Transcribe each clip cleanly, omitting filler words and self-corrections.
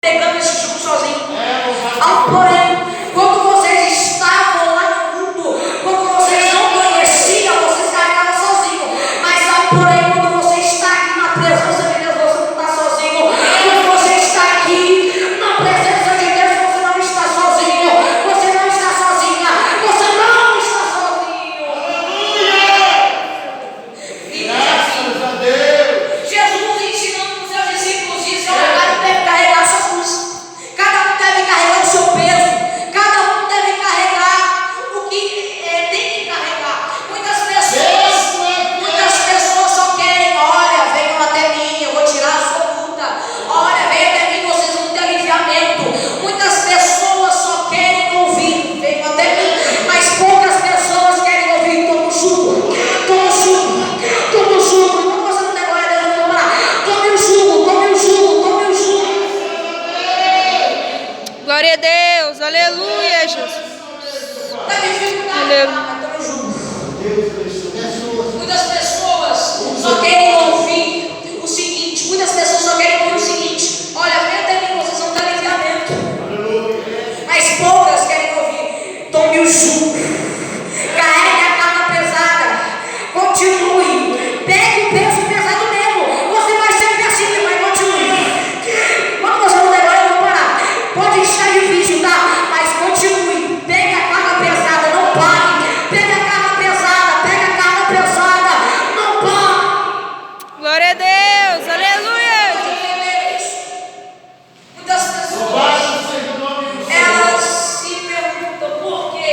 pegando esse jugo sozinho. Porém, quando vocês estavam lá no mundo, quando vocês não conheciam, vocês carregavam sozinho. Mas porém, quando você está aqui na presença de Deus, você não está sozinho. Quando você está aqui na presença de Deus, você não está sozinho. Você não está sozinha. Você não está sozinho. E Graças a Deus. Jesus ensinando os seus discípulos isso, cada um deve carregar a sua cruz. Cada um deve carregar o seu peso. Cada um deve carregar o que tem que carregar. Muitas pessoas só querem, olha, venham até mim, eu vou tirar a sua dúvida. Olha, venham até mim, vocês vão ter aliviamento. Muitas pessoas só querem ouvir, venham até mim. Mas poucas pessoas querem ouvir, toma o suco, toma o suco, toma o suco. Não você não tem glória a Deus, vamos lá. Tome o suco, tome o suco, tome o suco. Glória a Deus, aleluia, Jesus. Tá dificuldade, Aleluia. mas tome o suco. Deus abençoe. Muitas pessoas só querem ouvir o seguinte. Muitas pessoas só querem ouvir o seguinte. Olha, vem até mim, vocês vão ter aliviamento. Mas poucas querem ouvir. Tome o jugo. Carregue a carga pesada. Continue. Pegue o peso pesado mesmo. Você vai sempre assim, mas continue. Quando você não der, eu vou parar. Pode estar difícil, tá? Mas continue. Pegue a carga pesada, não pare. Pegue a carga pesada, pegue a carga pesada, não pare. Glória a Deus, aleluia. Muitas pessoas, Louvado seja o nome do Senhor. elas se perguntam por quê?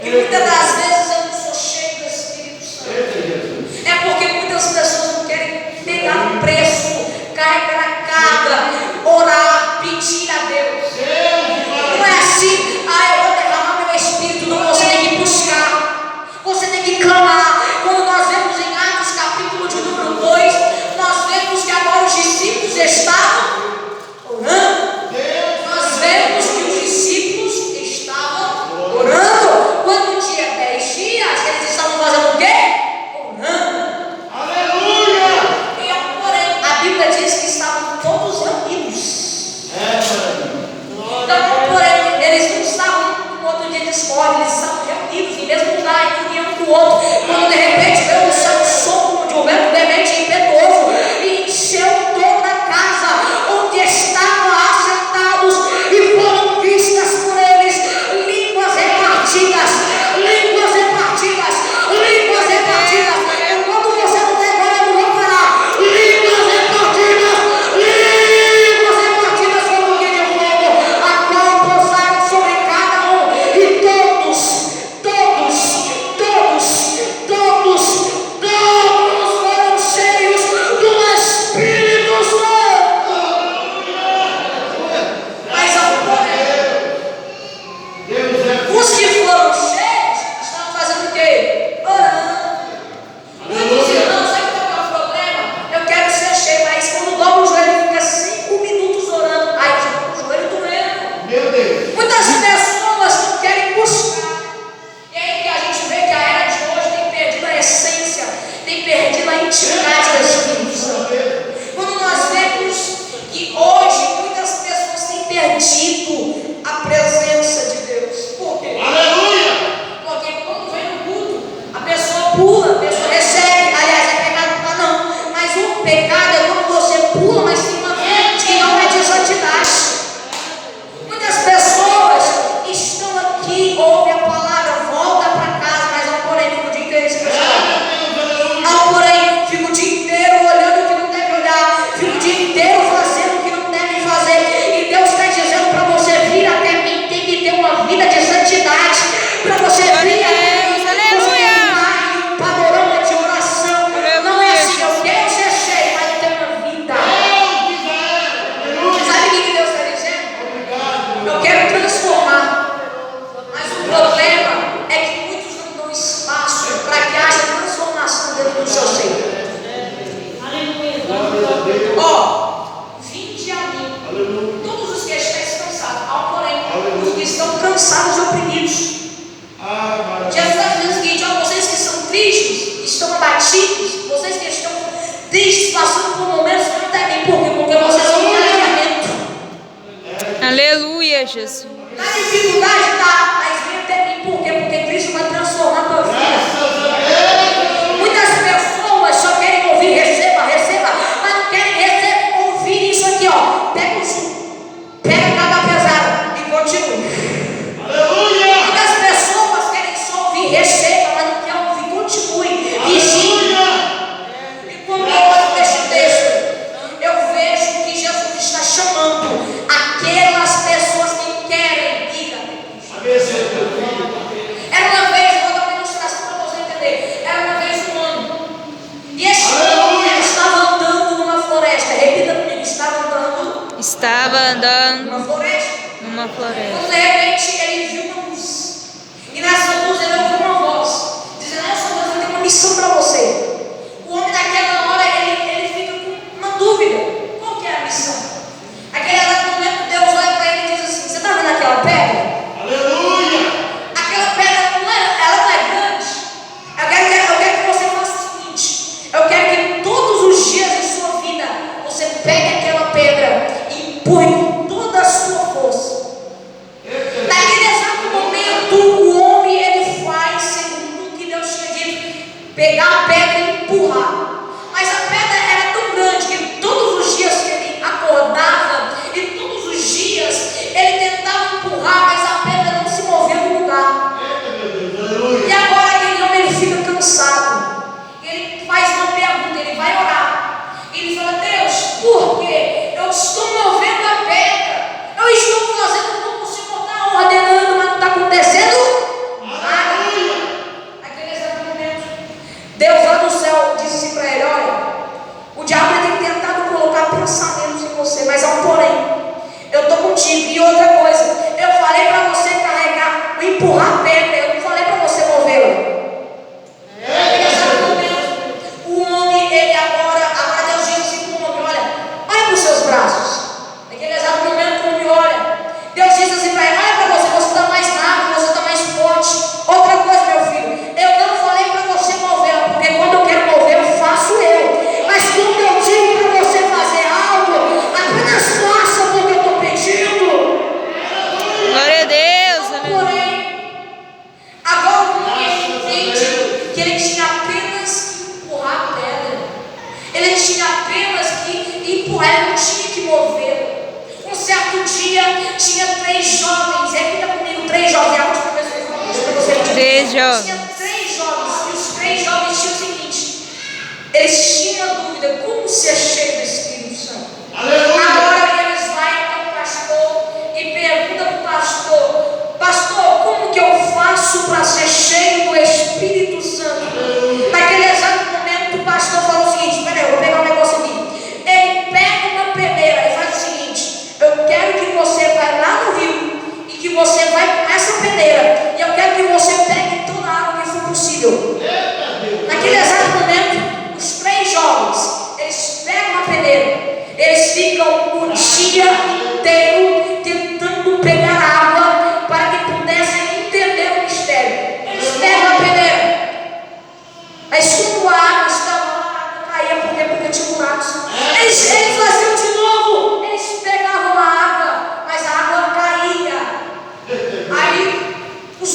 Que muitas das vezes eu não sou cheio do Espírito Santo. Eita, Jesus. É porque muitas pessoas não querem pegar o preço, carregar a carga, orar, pedir a Deus. Não é assim, eu vou derramar meu Espírito. Não, você tem que buscar, você tem que clamar. Quando nós vemos em Atos capítulo de número 2, nós vemos que agora os discípulos estavam orando. Nós vemos que os discípulos estavam orando. Quando tinha 10 dias, eles estavam fazendo o quê? Orando. Aleluia. E porém, a Bíblia diz que estavam todos reunidos. Então, porém, eles não estavam no outro dia de escola, eles estavam reunidos, no mesmo lugar, e um do outro. Quando de repente veio o céu som de um vento veemente e impetuoso e encheu toda a casa onde estavam assentados, e foram vistas por eles línguas repartidas, línguas repartidas, línguas repartidas. Enquanto você não der glória, eu vou parar. Línguas repartidas, como que de fogo, a qual pousaram sobre cada um, e todos foram cheios do Espírito Santo. Mas Deus é os que foram cheios estavam fazendo o quê? Orando. Muitos irmãos, sabe qual é o problema? Eu quero ser cheio, mas quando dobra o joelho, fica 5 minutos orando. Aí já fica o joelho doendo. meu Deus. Muitas pessoas não querem buscar. E aí que a gente vê que a era de hoje tem perdido a essência, tem perdido a intimidade do Espírito Santo. Quando nós vemos que hoje muitas pessoas têm perdido a presença de Deus. Por quê? Aleluia. Porque quando vem no culto, a pessoa pula, a pessoa recebe. Aliás, é pecado não tá não. Mas o pecado é quando você pula, mas tem uma vida que não é de santidade. Muitas pessoas estão aqui, ouvem a palavra, volta para casa, mas não porém fica o dia inteiro escrachado. Não porém fica o dia inteiro olhando o que não deve olhar, fica o dia inteiro fazendo o que não deve fazer. E Deus está dizendo para você: Aleluia, Jesus. Na dificuldade tá, mas vem até mim. Por quê? Porque Cristo vai transformar a tua vida. Muitas pessoas só querem ouvir, receba, receba, mas não querem ouvir isso aqui, ó. Pega o suco, pega a carga pesada e continua. Aleluia! Muitas pessoas querem só ouvir, receba, mas não querem ouvir, continue. Vigie. E quando eu olho neste texto, eu vejo que Jesus está chamando aquelas pessoas que querem ir até Cristo. Era uma vez, vou dar uma ilustração para você entender. Era uma vez um homem. E este homem estava andando numa floresta. Repita comigo, estava andando Estava andando numa floresta. numa floresta. Quando de repente ele viu uma luz. E nessa luz ele ouviu uma voz dizendo: "Nossa, Deus, eu tenho uma missão para você." O homem naquela hora ele fica com uma dúvida. Qual que é a missão? Aquele momento Deus olha para ele e diz assim: "Você está vendo aquela pedra? Aleluia! Aquela pedra ela não é grande. Eu quero que você faça o seguinte: eu quero que todos os dias de sua vida você pegue aquela pedra e empurre com toda a sua força." Naquele exato momento, o homem ele faz segundo o que Deus tinha dito: pegar a pedra e empurrar. Mas a pedra era tão grande que todos os dias que ele acordava e todos os dias ele tentava empurrar, mas a pedra não se movia do lugar. E agora aquele homem ele fica cansado. Ele faz uma pergunta, ele vai orar. Ele fala: "Deus, por quê? Eu estou movendo a pedra. Eu estou fazendo como o Senhor está ordenando, mas não está acontecendo nada." Naquele exato momento, Deus lá do céu disse assim para ele: "Olha, o diabo tem tentado colocar pensamentos em você, mas há um porém. Eu estou contigo. E outra coisa, eu falei para você carregar, empurrar a pedra, eu não falei para você movê-la." Naquele exato momento, o homem, ele agora Deus disse assim para o homem: olha para os seus braços." Naquele exato momento, o homem olha. Deus disse assim para ele: "Olha para você, você está mais magro, você está mais forte. Outra coisa, meu filho, eu não falei para você movê-la, porque quando eu quero mover, eu faço eu. Mas quando eu digo para você fazer algo, apenas faça porque eu estou pedindo." Glória a Deus. Aleluia. Porém, agora o homem entende que ele tinha apenas que empurrar a pedra. Ele tinha apenas que empurrar, ele não tinha que movê-la. Um certo dia, tinha 3 jovens, repita comigo, 3 jovens, a última vez que eu falei isso para você. 3 jovens. Tinha 3 jovens, e os 3 jovens tinham o seguinte: eles tinham a dúvida, como ser cheio do Espírito Santo? Agora eles vão até o pastor e perguntam para o pastor: "Pastor, como que eu faço para ser cheio do Espírito Santo?" Naquele exato momento, o pastor falou o seguinte: "Peraí, eu vou pegar um negócio aqui." Ele pega uma peneira e faz o seguinte: "Eu quero que você vai lá no rio e que você vai com essa peneira, e eu quero que você pegue toda a água que for possível." Naquele exato momento, os 3 jovens, eles pegam a peneira, eles ficam o dia inteiro tentando pegar água para que pudessem entender o mistério. Eles pegam a peneira, mas quando a água estava lá, a água caía, porque tinha buracos. Eles faziam de novo, eles pegavam a água, mas a água caía. Aí o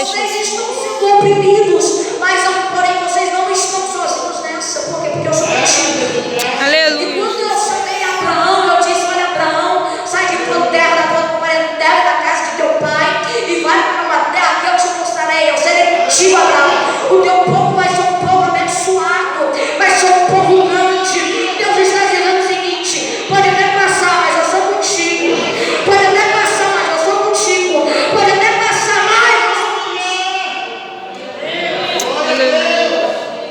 Vocês estão sendo oprimidos.